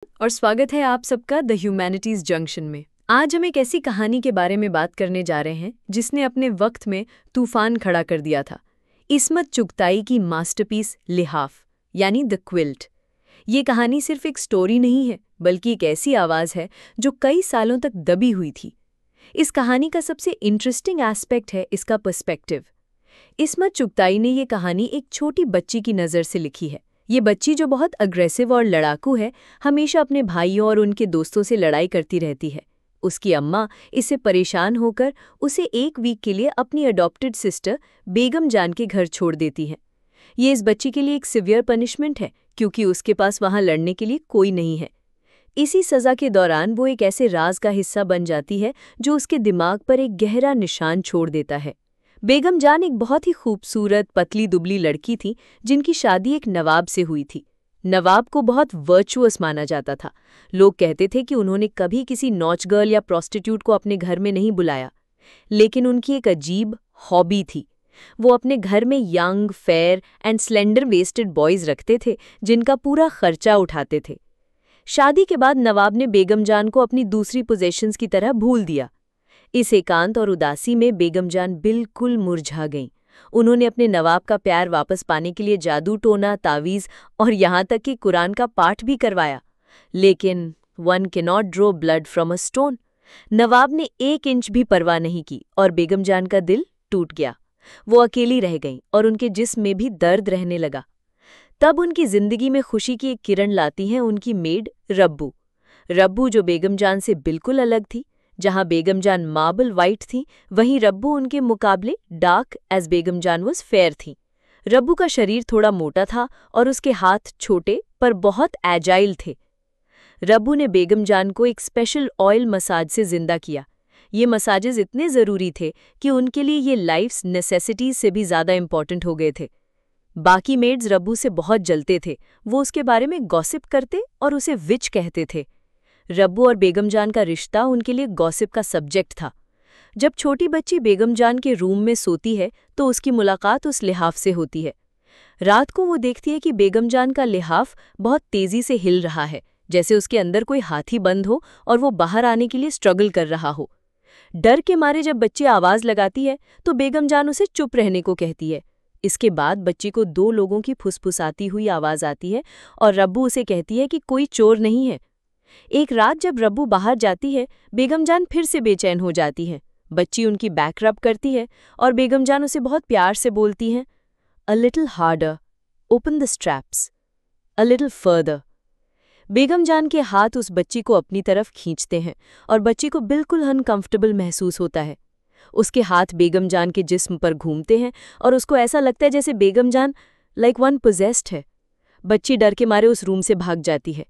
और स्वागत है आप सबका द ह्यूमैनिटीज जंक्शन में। आज हम एक ऐसी कहानी के बारे में बात करने जा रहे हैं जिसने अपने वक्त में तूफान खड़ा कर दिया था। इस्मत चुगताई की मास्टरपीस लिहाफ यानी द क्विल्ट। ये कहानी सिर्फ एक स्टोरी नहीं है बल्कि एक ऐसी आवाज़ है जो कई सालों तक दबी हुई थी। इस कहानी का सबसे इंटरेस्टिंग एस्पेक्ट है इसका पर्सपेक्टिव। इस्मत चुगताई ने ये कहानी एक छोटी बच्ची की नज़र से लिखी है। ये बच्ची जो बहुत अग्रेसिव और लड़ाकू है, हमेशा अपने भाइयों और उनके दोस्तों से लड़ाई करती रहती है। उसकी अम्मा इससे परेशान होकर उसे एक वीक के लिए अपनी अडॉप्टेड सिस्टर बेगम जान के घर छोड़ देती हैं। ये इस बच्ची के लिए एक सिवियर पनिशमेंट है क्योंकि उसके पास वहाँ लड़ने के लिए कोई नहीं है। इसी सज़ा के दौरान वो एक ऐसे राज का हिस्सा बन जाती है जो उसके दिमाग पर एक गहरा निशान छोड़ देता है। बेगम जान एक बहुत ही खूबसूरत पतली दुबली लड़की थी जिनकी शादी एक नवाब से हुई थी। नवाब को बहुत वर्चुअस माना जाता था। लोग कहते थे कि उन्होंने कभी किसी नॉच गर्ल या प्रोस्टिट्यूट को अपने घर में नहीं बुलाया, लेकिन उनकी एक अजीब हॉबी थी। वो अपने घर में young, fair and slender wasted boys रखते थे जिनका पूरा खर्चा उठाते थे। शादी के बाद नवाब ने बेगम जान को अपनी दूसरी पोजेशंस की तरह भूल दिया। इस एकांत और उदासी में बेगम जान बिल्कुल मुरझा गईं। उन्होंने अपने नवाब का प्यार वापस पाने के लिए जादू टोना, तावीज़ और यहाँ तक कि कुरान का पाठ भी करवाया, लेकिन one cannot draw blood from a stone. नवाब ने 1 इंच भी परवाह नहीं की और बेगम जान का दिल टूट गया। वो अकेली रह गईं और उनके जिस्म में भी दर्द रहने लगा। तब उनकी जिंदगी में खुशी की एक किरण लाती हैं उनकी मेड रब्बू। रब्बू जो बेगम जान से बिल्कुल अलग थी। जहां बेगम जान मार्बल वाइट थी, वहीं रब्बू उनके मुकाबले डार्क एज बेगम जान वॉज फेयर थी। रब्बू का शरीर थोड़ा मोटा था और उसके हाथ छोटे पर बहुत एजाइल थे। रब्बू ने बेगम जान को एक स्पेशल ऑयल मसाज से जिंदा किया। ये मसाजेस इतने ज़रूरी थे कि उनके लिए ये लाइफ्स नेसेसिटीज से भी ज़्यादा इम्पॉर्टेंट हो गए थे। बाकी मेड्स रब्बू से बहुत जलते थे। वो उसके बारे में गॉसिप करते और उसे विच कहते थे। रब्बू और बेगम जान का रिश्ता उनके लिए गॉसिप का सब्जेक्ट था। जब छोटी बच्ची बेगम जान के रूम में सोती है तो उसकी मुलाकात उस लिहाफ से होती है। रात को वो देखती है कि बेगम जान का लिहाफ बहुत तेजी से हिल रहा है, जैसे उसके अंदर कोई हाथी बंद हो और वो बाहर आने के लिए स्ट्रगल कर रहा हो। डर के मारे जब बच्ची आवाज़ लगाती है तो बेगम जान उसे चुप रहने को कहती है। इसके बाद बच्ची को 2 लोगों की फुसफुसाती हुई आवाज़ आती है और रब्बू उसे कहती है कि कोई चोर नहीं है। एक रात जब रब्बू बाहर जाती है, बेगम जान फिर से बेचैन हो जाती है। बच्ची उनकी बैक रब करती है और बेगम जान उसे बहुत प्यार से बोलती हैं, a little harder, open the straps, a little further. बेगम जान के हाथ उस बच्ची को अपनी तरफ खींचते हैं और बच्ची को बिल्कुल अनकंफर्टेबल महसूस होता है। उसके हाथ बेगम जान के जिस्म पर घूमते हैं और उसको ऐसा लगता है जैसे बेगम जान लाइक वन पोजेस्ड है। बच्ची डर के मारे उस रूम से भाग जाती है।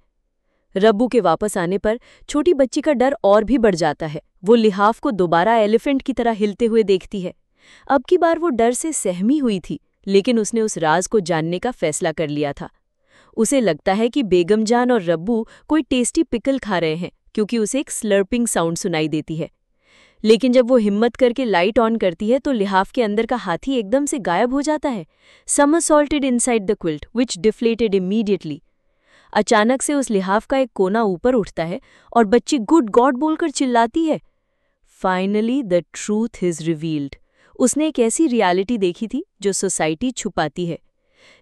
रब्बू के वापस आने पर छोटी बच्ची का डर और भी बढ़ जाता है। वो लिहाफ को दोबारा एलिफेंट की तरह हिलते हुए देखती है। अब की बार वो डर से सहमी हुई थी, लेकिन उसने उस राज को जानने का फैसला कर लिया था। उसे लगता है कि बेगम जान और रब्बू कोई टेस्टी पिकल खा रहे हैं क्योंकि उसे एक स्लर्पिंग साउंड सुनाई देती है। लेकिन जब वो हिम्मत करके लाइट ऑन करती है तो लिहाफ के अंदर का हाथी एकदम से गायब हो जाता है। Somersaulted inside the quilt which deflated immediately. अचानक से उस लिहाफ का एक कोना ऊपर उठता है और बच्ची गुड गॉड बोलकर चिल्लाती है। Finally the truth is revealed. उसने एक ऐसी रियलिटी देखी थी जो सोसाइटी छुपाती है।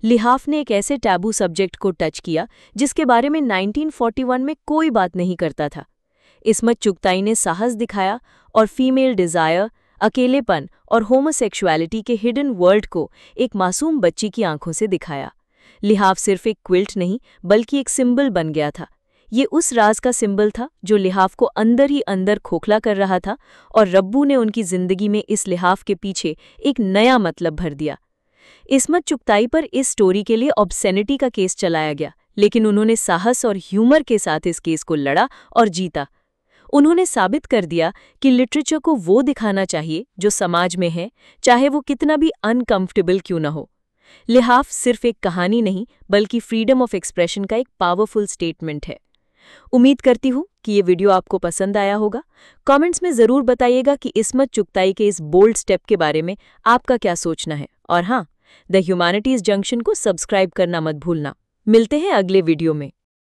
लिहाफ ने एक ऐसे टैबू सब्जेक्ट को टच किया जिसके बारे में 1941 में कोई बात नहीं करता था। इस्मत चुगताई ने साहस दिखाया और फीमेल डिज़ायर, अकेलेपन और होमोसेक्सुअलिटी के हिडन वर्ल्ड को एक मासूम बच्ची की आंखों से दिखाया। लिहाफ सिर्फ एक क्विल्ट नहीं बल्कि एक सिंबल बन गया था। ये उस राज का सिंबल था जो लिहाफ को अंदर ही अंदर खोखला कर रहा था और रब्बू ने उनकी जिंदगी में इस लिहाफ के पीछे एक नया मतलब भर दिया। इस्मत चुगताई पर इस स्टोरी के लिए ऑब्सेनिटी का केस चलाया गया, लेकिन उन्होंने साहस और ह्यूमर के साथ इस केस को लड़ा और जीता। उन्होंने साबित कर दिया कि लिटरेचर को वो दिखाना चाहिए जो समाज में है, चाहे वो कितना भी अनकंफर्टेबल क्यों न हो। लिहाफ सिर्फ एक कहानी नहीं बल्कि फ्रीडम ऑफ एक्सप्रेशन का एक पावरफुल स्टेटमेंट है। उम्मीद करती हूँ कि ये वीडियो आपको पसंद आया होगा। कमेंट्स में ज़रूर बताइएगा कि इस्मत चुगताई के इस बोल्ड स्टेप के बारे में आपका क्या सोचना है। और हाँ, द ह्यूमैनिटीज जंक्शन को सब्सक्राइब करना मत भूलना। मिलते हैं अगले वीडियो में।